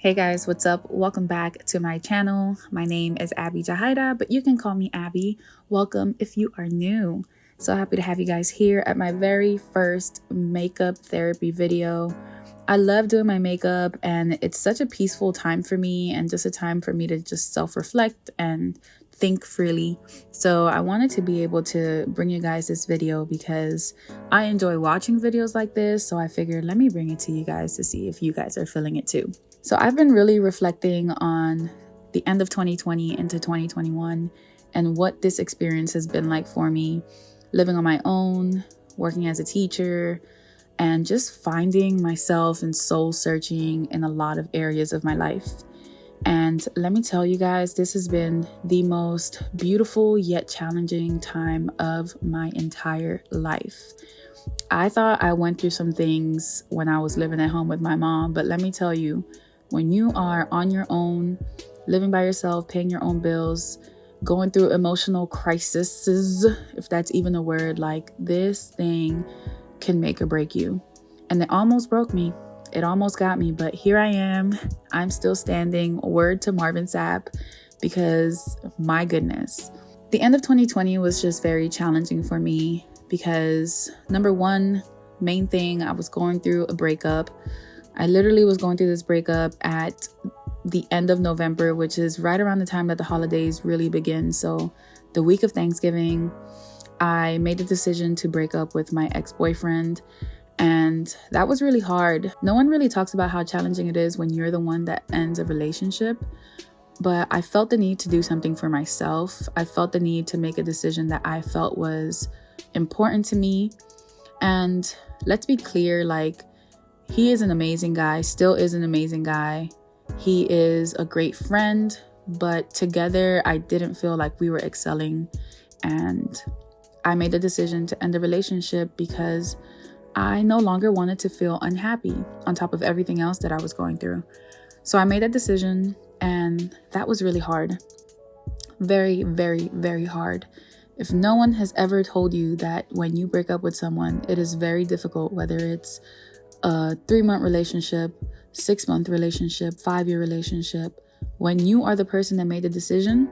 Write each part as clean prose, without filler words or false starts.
Hey guys, what's up? Welcome back to my channel. My name is Abby Jahaira, but you can call me Abby. Welcome if you are new. So happy to have you guys here at my very first makeup therapy video. I love doing my makeup and it's such a peaceful time for me and just a time for me to just self-reflect and think freely. So I wanted to be able to bring you guys this video because I enjoy watching videos like this. So I figured let me bring it to you guys to see if you guys are feeling it too. So I've been really reflecting on the end of 2020 into 2021 and what this experience has been like for me, living on my own, working as a teacher, and just finding myself and soul searching in a lot of areas of my life. And let me tell you guys, this has been the most beautiful yet challenging time of my entire life. I thought I went through some things when I was living at home with my mom, but let me tell you, when you are on your own, living by yourself, paying your own bills, going through emotional crises, if that's even a word, like this thing can make or break you. And it almost broke me. It almost got me, but here I am. I'm still standing. Word to Marvin Sapp, because my goodness. The end of 2020 was just very challenging for me because number one, main thing, I was going through a breakup. I literally was going through this breakup at the end of November, which is right around the time that the holidays really begin. So the week of Thanksgiving, I made the decision to break up with my ex-boyfriend. And that was really hard. No one really talks about how challenging it is when you're the one that ends a relationship. But I felt the need to do something for myself. I felt the need to make a decision that I felt was important to me. And let's be clear, like, he is an amazing guy, still is an amazing guy. He is a great friend, but together I didn't feel like we were excelling. And I made the decision to end the relationship because I no longer wanted to feel unhappy on top of everything else that I was going through. So I made that decision, and that was really hard. Very, very, very hard. If no one has ever told you that when you break up with someone, it is very difficult, whether it's a 3-month relationship, 6-month relationship, 5-year relationship, when you are the person that made the decision,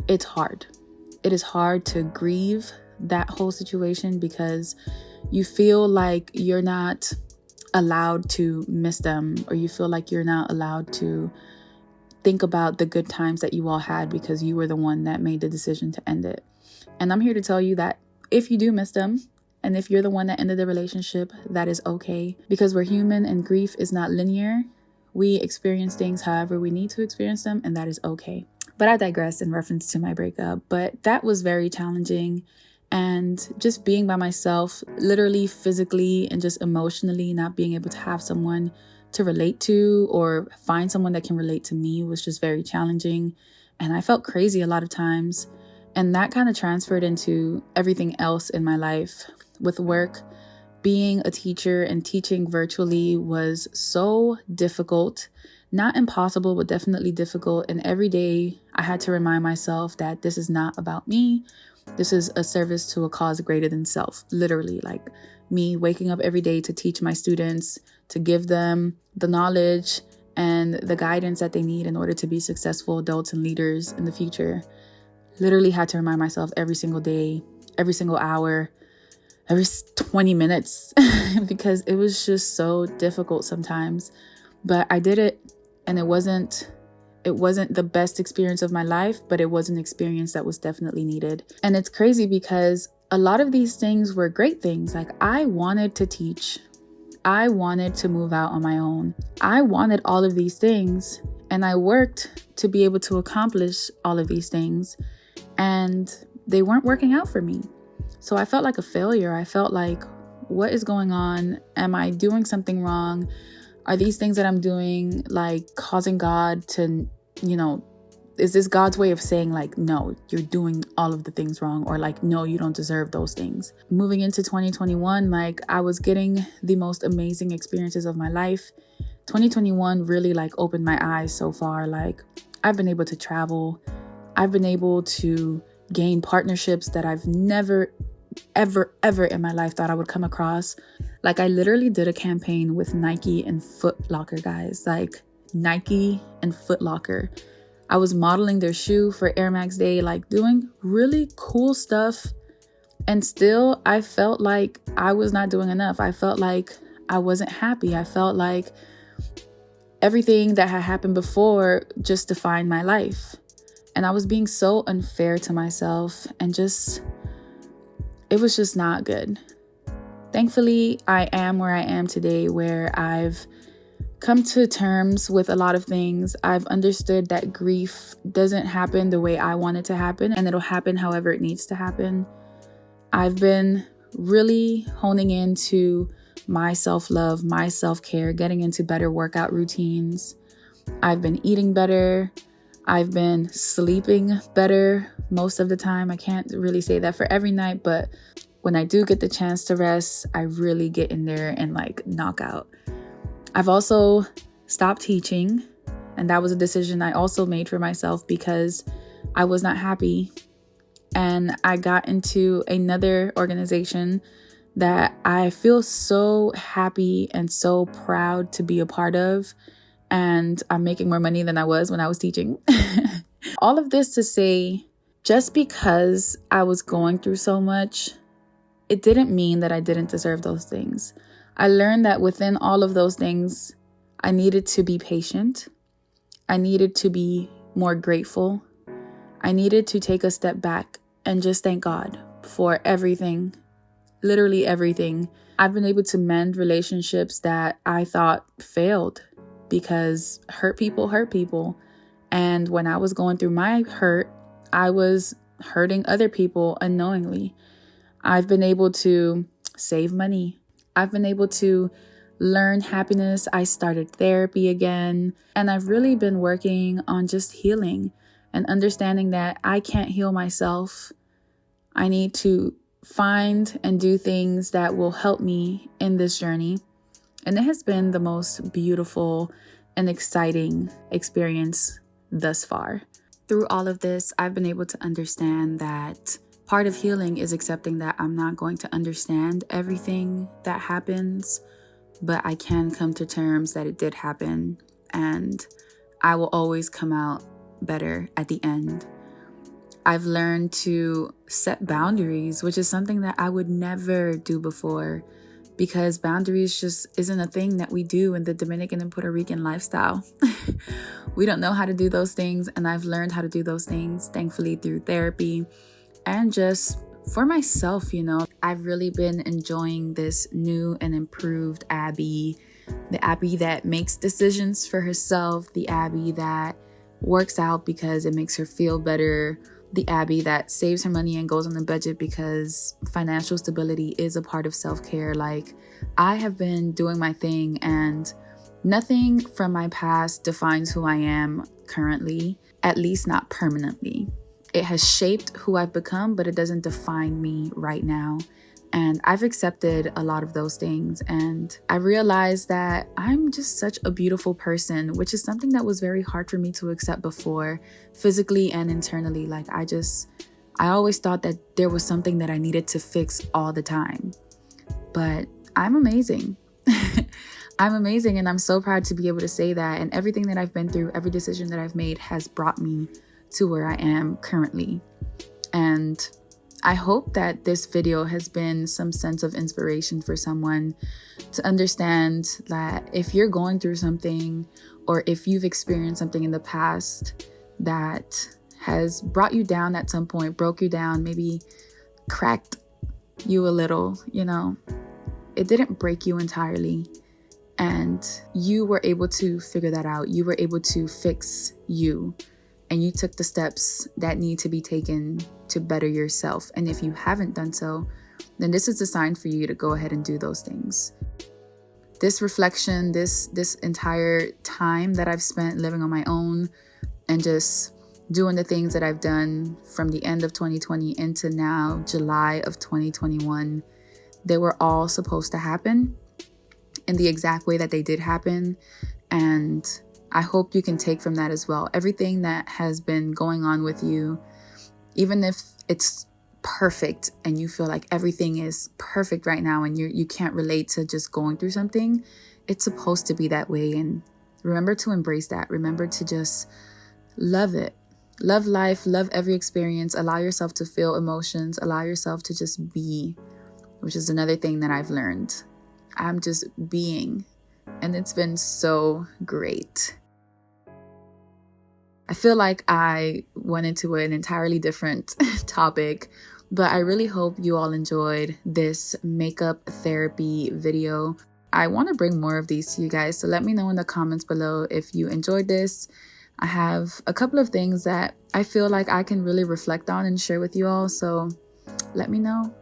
it's hard. It is hard to grieve that whole situation because you feel like you're not allowed to miss them, or you feel like you're not allowed to think about the good times that you all had because you were the one that made the decision to end it. And I'm here to tell you that if you do miss them, and if you're the one that ended the relationship, that is okay, because we're human and grief is not linear. We experience things however we need to experience them, and that is okay. But I digress in reference to my breakup. But that was very challenging. And just being by myself, literally, physically, and just emotionally, not being able to have someone to relate to or find someone that can relate to me was just very challenging. And I felt crazy a lot of times. And that kind of transferred into everything else in my life. With work, being a teacher and teaching virtually was so difficult. Not impossible, but definitely difficult. And every day I had to remind myself that this is not about me. This is a service to a cause greater than self. Literally, like me waking up every day to teach my students, to give them the knowledge and the guidance that they need in order to be successful adults and leaders in the future. Literally had to remind myself every single day, every single hour, every 20 minutes, because it was just so difficult sometimes. But I did it, and it wasn't the best experience of my life, but it was an experience that was definitely needed. And it's crazy because a lot of these things were great things. Like, I wanted to teach. I wanted to move out on my own. I wanted all of these things, and I worked to be able to accomplish all of these things, and they weren't working out for me. So I felt like a failure. I felt like, what is going on? Am I doing something wrong? Are these things that I'm doing like causing God to, is this God's way of saying like, no, you're doing all of the things wrong, or like, no, you don't deserve those things? Moving into 2021, like, I was getting the most amazing experiences of my life. 2021 really like opened my eyes so far. Like, I've been able to travel. I've been able to gain partnerships that I've never, ever in my life thought I would come across. Like, I literally did a campaign with Nike and Foot Locker, guys. Like, Nike and Foot Locker. I was modeling their shoe for Air Max Day, like doing really cool stuff. And still, I felt like I was not doing enough. I felt like I wasn't happy. I felt like everything that had happened before just defined my life. And I was being so unfair to myself, and it was just not good. Thankfully, I am where I am today, where I've come to terms with a lot of things. I've understood that grief doesn't happen the way I want it to happen, and it'll happen however it needs to happen. I've been really honing into my self-love, my self-care, getting into better workout routines. I've been eating better. I've been sleeping better most of the time. I can't really say that for every night, but when I do get the chance to rest, I really get in there and like knock out. I've also stopped teaching, and that was a decision I also made for myself because I was not happy. And I got into another organization that I feel so happy and so proud to be a part of. And I'm making more money than I was when I was teaching. All of this to say, just because I was going through so much, it didn't mean that I didn't deserve those things. I learned that within all of those things, I needed to be patient. I needed to be more grateful. I needed to take a step back and just thank God for everything, literally everything. I've been able to mend relationships that I thought failed because hurt people. And when I was going through my hurt, I was hurting other people unknowingly. I've been able to save money. I've been able to learn happiness. I started therapy again, and I've really been working on just healing and understanding that I can't heal myself. I need to find and do things that will help me in this journey. And it has been the most beautiful and exciting experience thus far. Through all of this, I've been able to understand that part of healing is accepting that I'm not going to understand everything that happens, but I can come to terms that it did happen, and I will always come out better at the end. I've learned to set boundaries, which is something that I would never do before, because boundaries just isn't a thing that we do in the Dominican and Puerto Rican lifestyle. We don't know how to do those things, and I've learned how to do those things, thankfully, through therapy and just for myself. I've really been enjoying this new and improved Abby, the Abby that makes decisions for herself, the Abby that works out because it makes her feel better, the Abby that saves her money and goes on the budget because financial stability is a part of self-care. Like, I have been doing my thing, and nothing from my past defines who I am currently, at least not permanently. It has shaped who I've become, but it doesn't define me right now. And I've accepted a lot of those things. And I realized that I'm just such a beautiful person, which is something that was very hard for me to accept before, physically and internally. Like, I always thought that there was something that I needed to fix all the time. But I'm amazing. I'm amazing. And I'm so proud to be able to say that. And everything that I've been through, every decision that I've made has brought me to where I am currently. And I hope that this video has been some sense of inspiration for someone to understand that if you're going through something, or if you've experienced something in the past that has brought you down at some point, broke you down, maybe cracked you a little, it didn't break you entirely. And you were able to figure that out. You were able to fix you. And you took the steps that need to be taken to better yourself. And if you haven't done so, then this is a sign for you to go ahead and do those things. This reflection, this entire time that I've spent living on my own and just doing the things that I've done from the end of 2020 into now, July of 2021, they were all supposed to happen in the exact way that they did happen. And I hope you can take from that as well. Everything that has been going on with you, even if it's perfect and you feel like everything is perfect right now and you can't relate to just going through something, it's supposed to be that way. And Remember to embrace that. Remember to just love it. Love life, love every experience. Allow yourself to feel emotions. Allow yourself to just be, which is another thing that I've learned. I'm just being, and it's been so great. I feel like I went into an entirely different topic, but I really hope you all enjoyed this makeup therapy video. I want to bring more of these to you guys, so let me know in the comments below if you enjoyed this. I have a couple of things that I feel like I can really reflect on and share with you all, so let me know.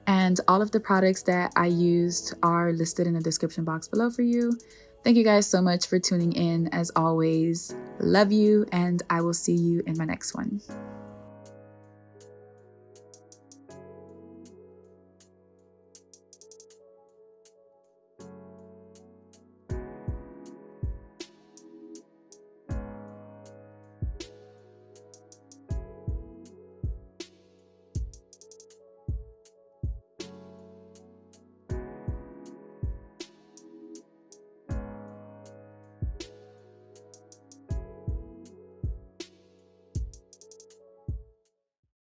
And all of the products that I used are listed in the description box below for you. Thank you guys so much for tuning in. As always, love you, and I will see you in my next one.